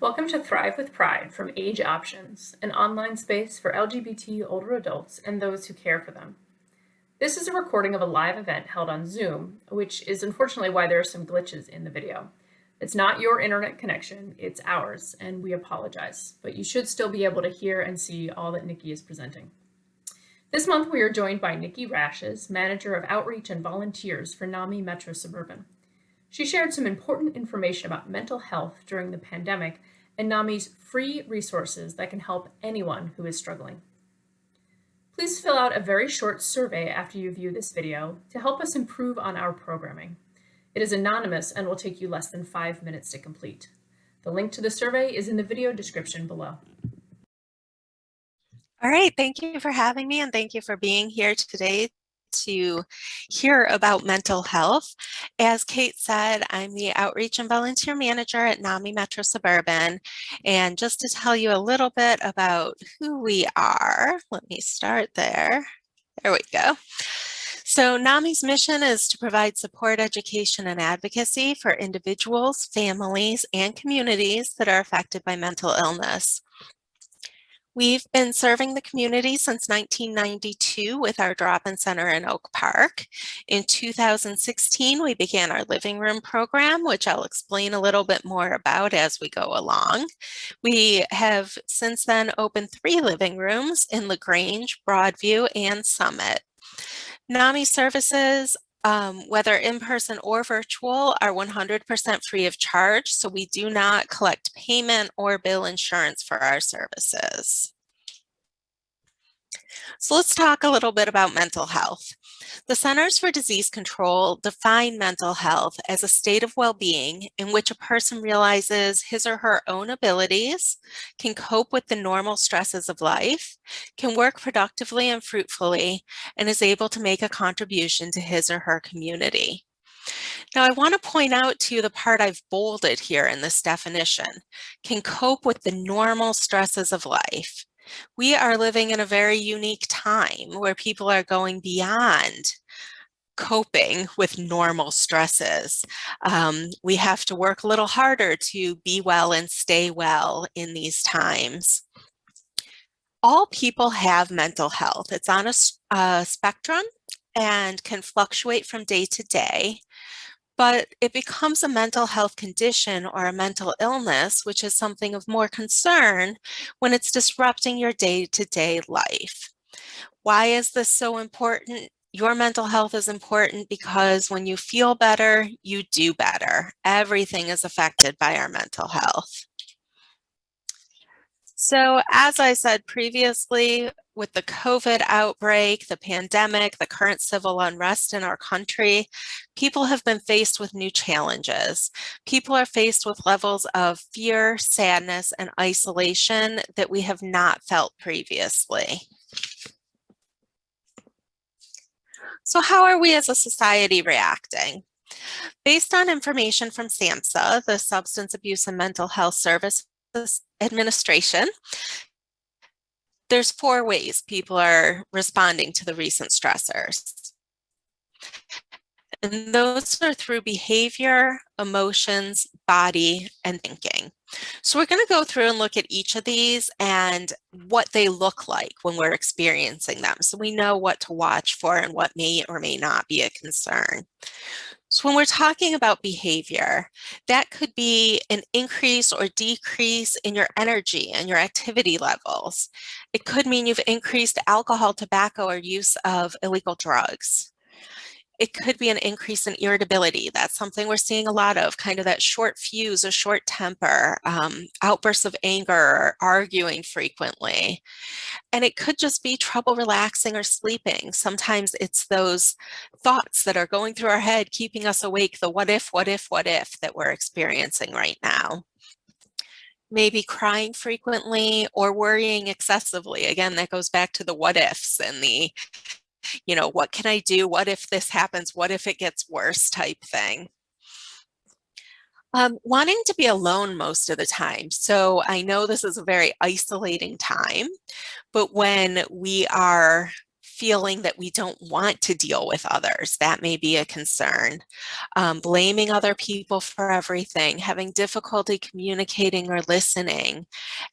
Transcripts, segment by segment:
Welcome to Thrive with Pride from Age Options, an online space for LGBT older adults and those who care for them. This is a recording of a live event held on Zoom, which is unfortunately why there are some glitches in the video. It's not your internet connection, it's ours, and we apologize, but you should still be able to hear and see all that Nikki is presenting. This month we are joined by Nikki Rashes, Manager of Outreach and Volunteers for NAMI Metro Suburban. She shared some important information about mental health during the pandemic and NAMI's free resources that can help anyone who is struggling. Please fill out a very short survey after you view this video to help us improve on our programming. It is anonymous and will take you less than 5 minutes to complete. The link to the survey is in the video description below. All right, thank you for having me and thank you for being here today to hear about mental health. As Kate said, I'm the Outreach and Volunteer Manager at NAMI Metro Suburban. And just to tell you a little bit about who we are, let me start there. There we go. So NAMI's mission is to provide support, education, and advocacy for individuals, families, and communities that are affected by mental illness. We've been serving the community since 1992 with our drop-in center in Oak Park. In 2016, we began our living room program, which I'll explain a little bit more about as we go along. We have since then opened 3 living rooms in LaGrange, Broadview, and Summit. NAMI services, whether in person or virtual, are 100% free of charge, so we do not collect payment or bill insurance for our services. So let's talk a little bit about mental health. The Centers for Disease Control define mental health as a state of well-being in which a person realizes his or her own abilities, can cope with the normal stresses of life, can work productively and fruitfully, and is able to make a contribution to his or her community. Now, I want to point out to you the part I've bolded here in this definition, can cope with the normal stresses of life. We are living in a very unique time where people are going beyond coping with normal stresses. We have to work a little harder to be well and stay well in these times. All people have mental health. It's on a spectrum and can fluctuate from day to day. But it becomes a mental health condition or a mental illness, which is something of more concern when it's disrupting your day-to-day life. Why is this so important? Your mental health is important because when you feel better, you do better. Everything is affected by our mental health. So as I said previously, with the COVID outbreak, the pandemic, the current civil unrest in our country, people have been faced with new challenges. People are faced with levels of fear, sadness, and isolation that we have not felt previously. So how are we as a society reacting? Based on information from SAMHSA, the Substance Abuse and Mental Health Services Administration, there's 4 ways people are responding to the recent stressors. And those are through behavior, emotions, body, and thinking. So we're going to go through and look at each of these and what they look like when we're experiencing them, so we know what to watch for and what may or may not be a concern. So when we're talking about behavior, that could be an increase or decrease in your energy and your activity levels. It could mean you've increased alcohol, tobacco, or use of illegal drugs. It could be an increase in irritability. That's something we're seeing a lot of, kind of that short fuse or short temper, outbursts of anger, or arguing frequently. And it could just be trouble relaxing or sleeping. Sometimes it's those thoughts that are going through our head, keeping us awake, the what if that we're experiencing right now. Maybe crying frequently or worrying excessively. Again, that goes back to the what ifs and the, what can I do? What if this happens? What if it gets worse type thing? Wanting to be alone most of the time. So I know this is a very isolating time, but when we are feeling that we don't want to deal with others. That may be a concern. Blaming other people for everything, having difficulty communicating or listening.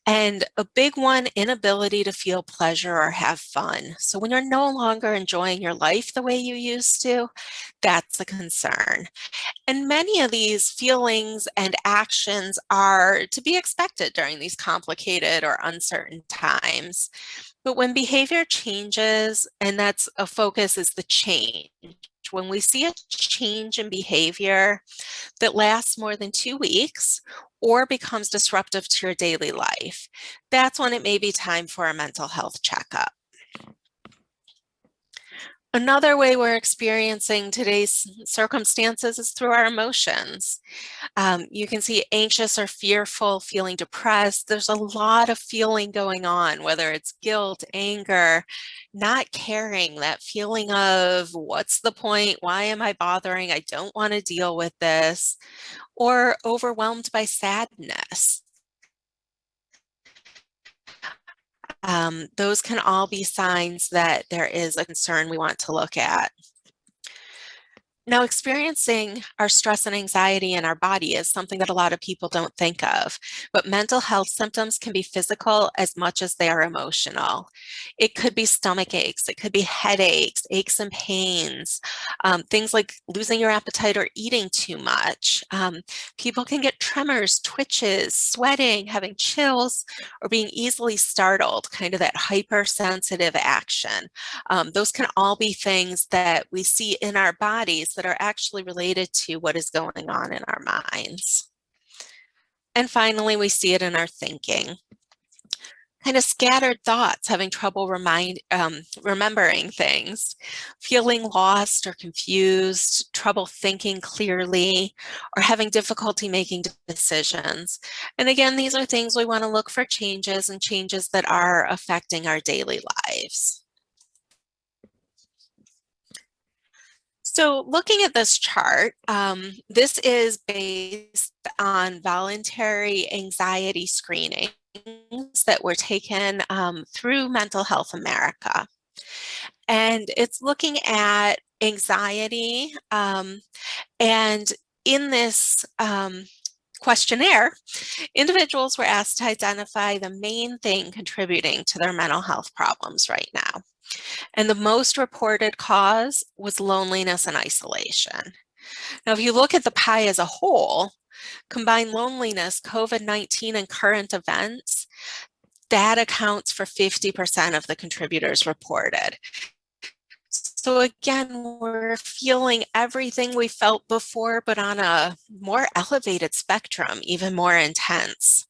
And a big one, inability to feel pleasure or have fun. So when you're no longer enjoying your life the way you used to, that's a concern. And many of these feelings and actions are to be expected during these complicated or uncertain times. But when behavior changes, and that's a focus is the change. When we see a change in behavior that lasts more than 2 weeks or becomes disruptive to your daily life, that's when it may be time for a mental health checkup. Another way we're experiencing today's circumstances is through our emotions. You can see anxious or fearful, feeling depressed. There's a lot of feeling going on, whether it's guilt, anger, not caring, that feeling of what's the point? Why am I bothering? I don't want to deal with this, or overwhelmed by sadness. Those can all be signs that there is a concern we want to look at. Now, experiencing our stress and anxiety in our body is something that a lot of people don't think of, but mental health symptoms can be physical as much as they are emotional. It could be stomach aches, it could be headaches, aches and pains, things like losing your appetite or eating too much. People can get tremors, twitches, sweating, having chills, or being easily startled, kind of that hypersensitive action. Those can all be things that we see in our bodies that are actually related to what is going on in our minds. And finally, we see it in our thinking. Kind of scattered thoughts, having trouble remembering things, feeling lost or confused, trouble thinking clearly, or having difficulty making decisions. And again, these are things we want to look for changes and changes that are affecting our daily lives. So looking at this chart, this is based on voluntary anxiety screenings that were taken through Mental Health America. And it's looking at anxiety. And in this questionnaire, individuals were asked to identify the main thing contributing to their mental health problems right now. And the most reported cause was loneliness and isolation. Now, if you look at the pie as a whole, combine loneliness, COVID-19, and current events, that accounts for 50% of the contributors reported. So again, we're feeling everything we felt before, but on a more elevated spectrum, even more intense.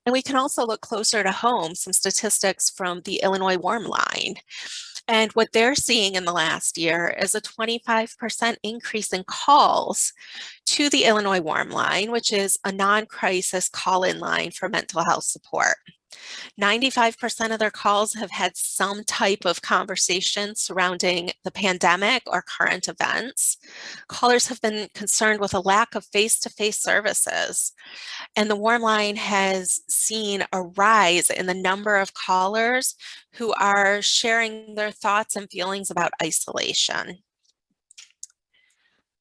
And we can also look closer to home, some statistics from the Illinois Warm Line. And what they're seeing in the last year is a 25% increase in calls to the Illinois Warm Line, which is a non-crisis call-in line for mental health support. 95% of their calls have had some type of conversation surrounding the pandemic or current events. Callers have been concerned with a lack of face-to-face services. And the Warm Line has seen a rise in the number of callers who are sharing their thoughts and feelings about isolation.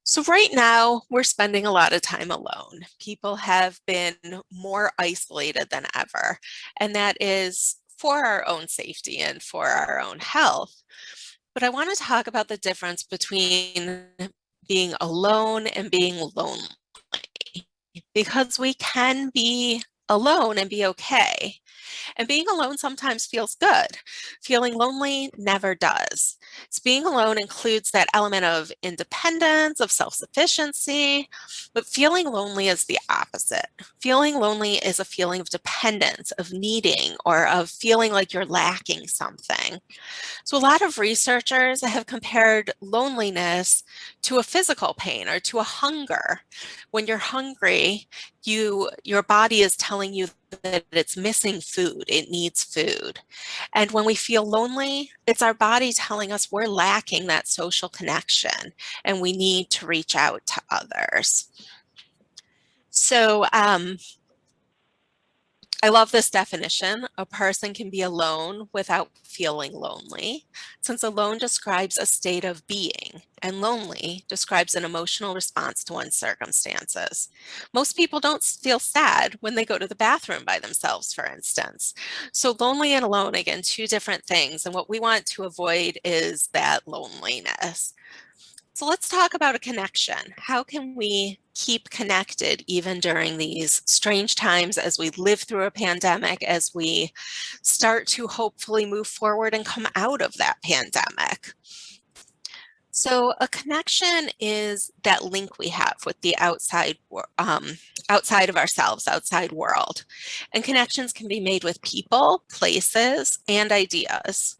So right now, we're spending a lot of time alone. People have been more isolated than ever, and that is for our own safety and for our own health. But I want to talk about the difference between being alone and being lonely, because we can be alone and be okay. And being alone sometimes feels good. Feeling lonely never does. So being alone includes that element of independence, of self-sufficiency, but feeling lonely is the opposite. Feeling lonely is a feeling of dependence, of needing, or of feeling like you're lacking something. So a lot of researchers have compared loneliness to a physical pain or to a hunger. When you're hungry, your body is telling you that it's missing food, it needs food. And when we feel lonely, it's our body telling us we're lacking that social connection and we need to reach out to others. So I love this definition. A person can be alone without feeling lonely, since alone describes a state of being, and lonely describes an emotional response to one's circumstances. Most people don't feel sad when they go to the bathroom by themselves, for instance. So lonely and alone, again, two different things. And what we want to avoid is that loneliness. So let's talk about a connection. How can we keep connected even during these strange times as we live through a pandemic, as we start to hopefully move forward and come out of that pandemic? So a connection is that link we have with the outside of ourselves, outside world. And connections can be made with people, places, and ideas.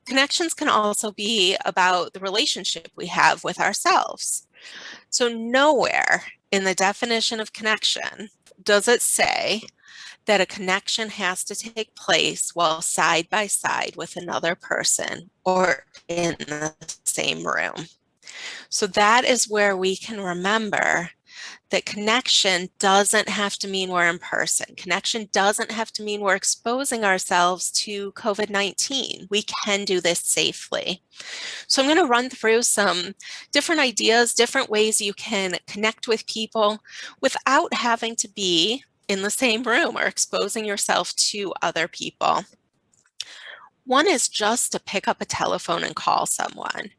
Connections can also be about the relationship we have with ourselves. So nowhere in the definition of connection does it say that a connection has to take place while side by side with another person or in the same room. So that is where we can remember that connection doesn't have to mean we're in person. Connection doesn't have to mean we're exposing ourselves to COVID-19. We can do this safely. So I'm going to run through some different ideas, different ways you can connect with people without having to be in the same room or exposing yourself to other people. One is just to pick up a telephone and call someone.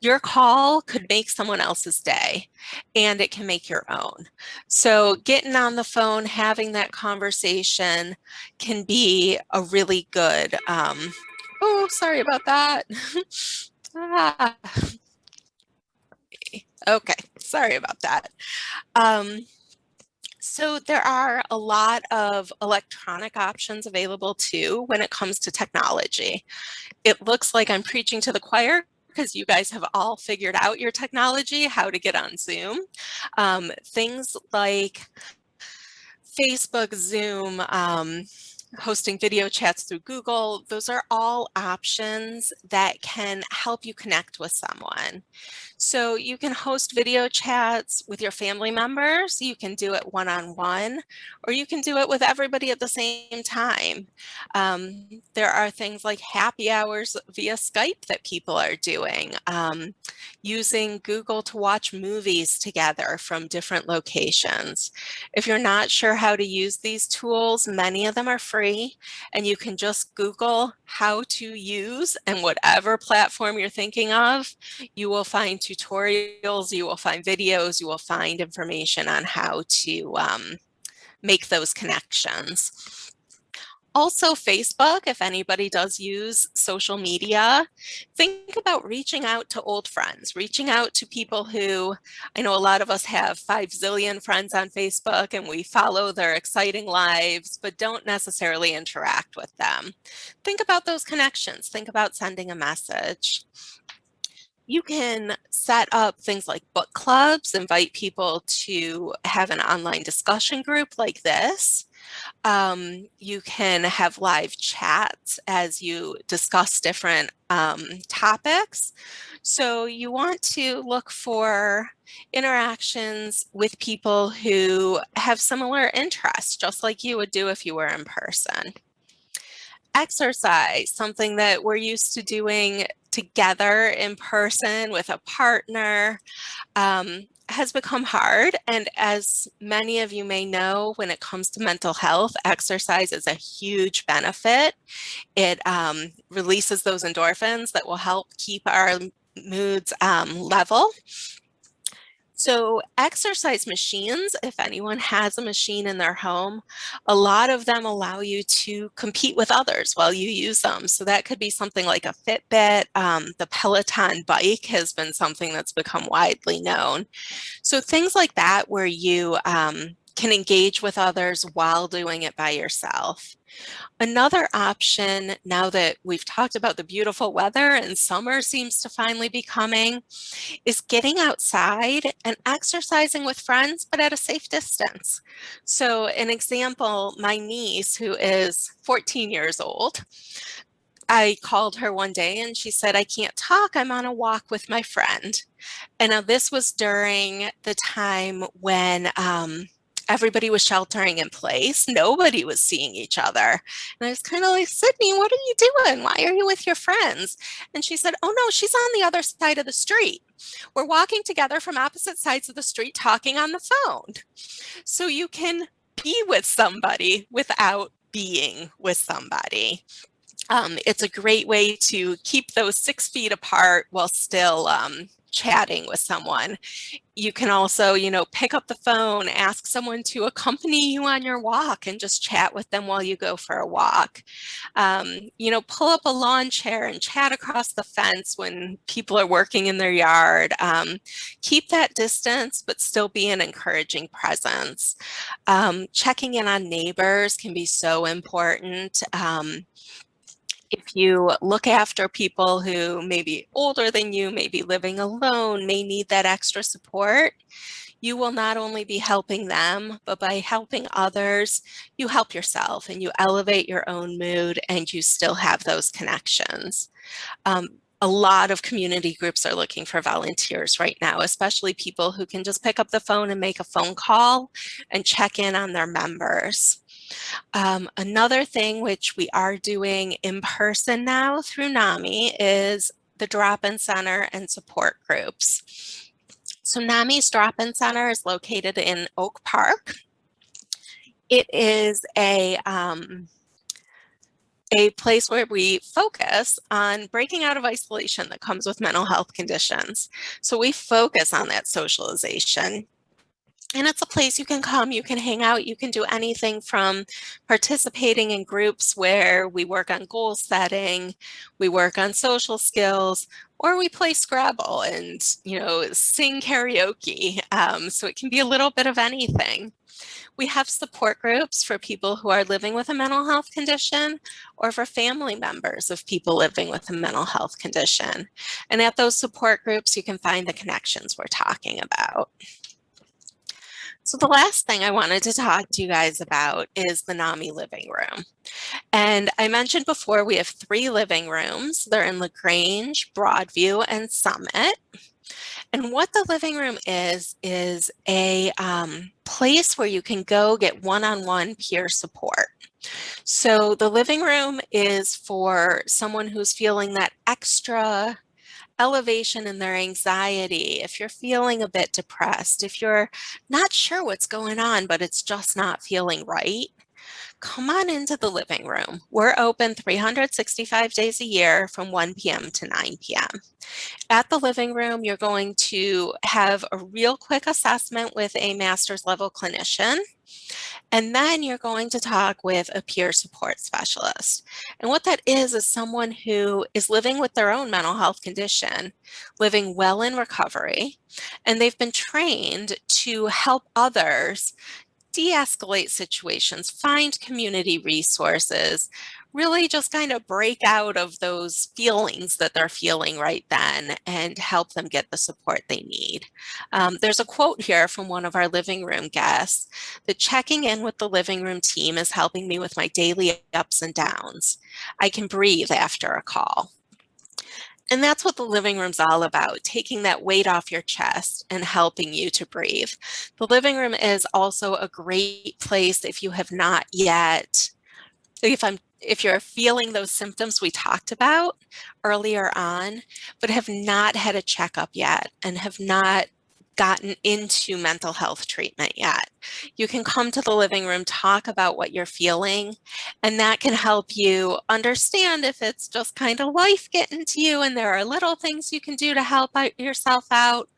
Your call could make someone else's day, and it can make your own. So getting on the phone, having that conversation can be a really good, oh, sorry about that. Ah, okay, sorry about that. So there are a lot of electronic options available too when it comes to technology. It looks like I'm preaching to the choir because you guys have all figured out your technology, how to get on Zoom. Things like Facebook, Zoom, hosting video chats through Google, those are all options that can help you connect with someone. So you can host video chats with your family members, you can do it one-on-one, or you can do it with everybody at the same time. There are things like happy hours via Skype that people are doing, using Google to watch movies together from different locations. If you're not sure how to use these tools, many of them are free, and you can just Google how to use, and whatever platform you're thinking of, you will find tutorials, you will find videos, you will find information on how to make those connections. Also, Facebook, if anybody does use social media, think about reaching out to old friends, reaching out to people who, I know a lot of us have 5 zillion friends on Facebook and we follow their exciting lives, but don't necessarily interact with them. Think about those connections. Think about sending a message. You can set up things like book clubs, invite people to have an online discussion group like this. You can have live chats as you discuss different topics. So you want to look for interactions with people who have similar interests, just like you would do if you were in person. Exercise, something that we're used to doing together in person with a partner, has become hard. And as many of you may know, when it comes to mental health, exercise is a huge benefit. It releases those endorphins that will help keep our moods level. So exercise machines, if anyone has a machine in their home, a lot of them allow you to compete with others while you use them. So that could be something like a Fitbit. The Peloton bike has been something that's become widely known. So things like that where you can engage with others while doing it by yourself. Another option, now that we've talked about the beautiful weather and summer seems to finally be coming, is getting outside and exercising with friends, but at a safe distance. So an example, my niece, who is 14 years old, I called her one day and she said, I can't talk, I'm on a walk with my friend. And now this was during the time when everybody was sheltering in place. Nobody was seeing each other. And I was kind of like, Sydney, what are you doing? Why are you with your friends? And she said, oh no, she's on the other side of the street. We're walking together from opposite sides of the street talking on the phone. So you can be with somebody without being with somebody. It's a great way to keep those 6 feet apart while still chatting with someone. You can also, pick up the phone, ask someone to accompany you on your walk and just chat with them while you go for a walk. Pull up a lawn chair and chat across the fence when people are working in their yard. Keep that distance, but still be an encouraging presence. Checking in on neighbors can be so important. If you look after people who may be older than you, may be living alone, may need that extra support, you will not only be helping them, but by helping others, you help yourself and you elevate your own mood and you still have those connections. A lot of community groups are looking for volunteers right now, especially people who can just pick up the phone and make a phone call and check in on their members. Another thing which we are doing in person now through NAMI is the drop-in center and support groups. So NAMI's drop-in center is located in Oak Park. It is a place where we focus on breaking out of isolation that comes with mental health conditions. So we focus on that socialization. And it's a place you can come, you can hang out, you can do anything from participating in groups where we work on goal setting, we work on social skills, or we play Scrabble and, sing karaoke. So it can be a little bit of anything. We have support groups for people who are living with a mental health condition or for family members of people living with a mental health condition. And at those support groups, you can find the connections we're talking about. So the last thing I wanted to talk to you guys about is the NAMI living room. And I mentioned before we have 3 living rooms. They're in LaGrange, Broadview, and Summit. And what the living room is a place where you can go get one-on-one peer support. So the living room is for someone who's feeling that extra elevation in their anxiety, if you're feeling a bit depressed, if you're not sure what's going on, but it's just not feeling right, come on into the living room. We're open 365 days a year from 1 p.m. to 9 p.m. At the living room, you're going to have a real quick assessment with a master's level clinician. And then you're going to talk with a peer support specialist. And what that is someone who is living with their own mental health condition, living well in recovery, and they've been trained to help others de-escalate situations, find community resources, really just kind of break out of those feelings that they're feeling right then and help them get the support they need. There's a quote here from one of our living room guests that checking in with the living room team is helping me with my daily ups and downs. I can breathe after a call. And that's what the living room's all about, taking that weight off your chest and helping you to breathe. The living room is also a great place if you have not yet, if you're feeling those symptoms we talked about earlier on, but have not had a checkup yet and have not gotten into mental health treatment yet. You can come to the living room, talk about what you're feeling, and that can help you understand if it's just kind of life getting to you and there are little things you can do to help yourself out,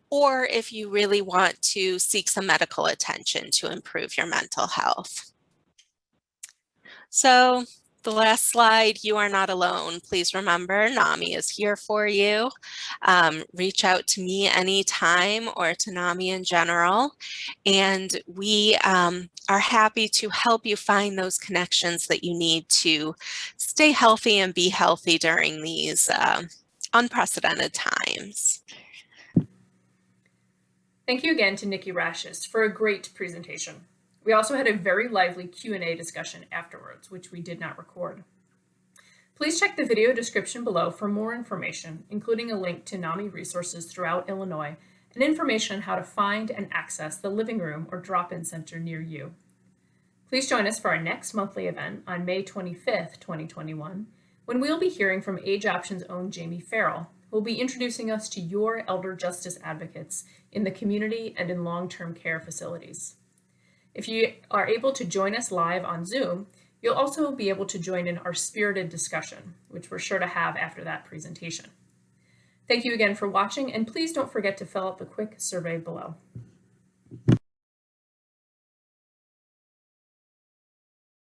or if you really want to seek some medical attention to improve your mental health. So the last slide, you are not alone. Please remember, NAMI is here for you. Reach out to me anytime or to NAMI in general. And we are happy to help you find those connections that you need to stay healthy and be healthy during these unprecedented times. Thank you again to Nikki Rashis for a great presentation. We also had a very lively Q&A discussion afterwards, which we did not record. Please check the video description below for more information, including a link to NAMI resources throughout Illinois and information on how to find and access the living room or drop-in center near you. Please join us for our next monthly event on May 25th, 2021, when we'll be hearing from Age Options' own Jamie Farrell, who will be introducing us to your elder justice advocates in the community and in long-term care facilities. If you are able to join us live on Zoom, you'll also be able to join in our spirited discussion, which we're sure to have after that presentation. Thank you again for watching, and please don't forget to fill out the quick survey below.